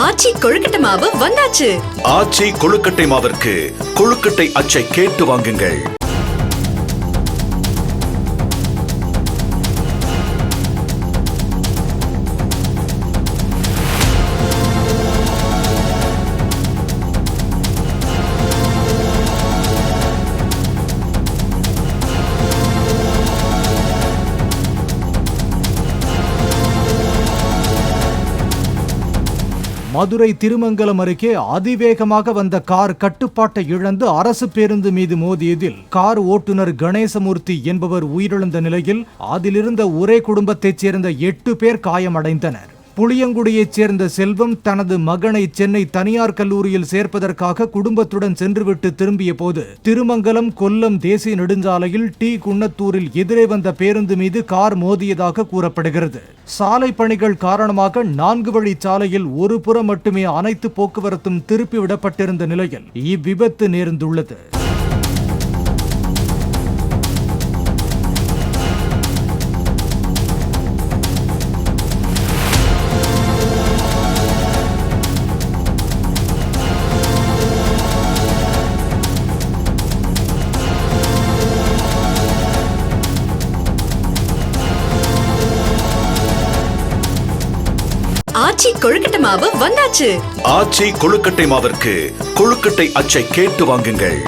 ஆச்சி கொழுக்கட்டை மாவு வந்தாச்சு. ஆச்சி கொழுக்கட்டை மாவிற்கு கொழுக்கட்டை அச்சை கேட்டு வாங்குங்கள். மதுரை திருமங்கலம் அருகே அதிவேகமாக வந்த கார் கட்டுப்பாட்டை இழந்து அரசு பேருந்து மீது மோதியதில் கார் ஓட்டுநர் கணேசமூர்த்தி என்பவர் உயிரிழந்த நிலையில் அதிலிருந்த ஒரே குடும்பத்தைச் சேர்ந்த 8 பேர் காயமடைந்தனர். புளியங்குடியைச் சேர்ந்த செல்வம் தனது மகனை சென்னை தனியார் கல்லூரியில் சேர்ப்பதற்காக குடும்பத்துடன் சென்றுவிட்டு திரும்பிய போது திருமங்கலம் கொல்லம் தேசிய நெடுஞ்சாலையில் டி குன்னத்தூரில் எதிரே வந்த பேருந்து மீது கார் மோதியதாக கூறப்படுகிறது. சாலை பணிகள் காரணமாக 4 வழி சாலையில் ஒரு புறம் மட்டுமே அனைத்து போக்குவரத்தும் திருப்பிவிடப்பட்டிருந்த நிலையில் இவ்விபத்து நேர்ந்துள்ளது. ஆச்சி கொழுக்கட்டை மாவு வந்தாச்சு. ஆச்சி கொழுக்கட்டை மாவிற்கு கொழுக்கட்டை அச்சை கேட்டு வாங்குங்கள்.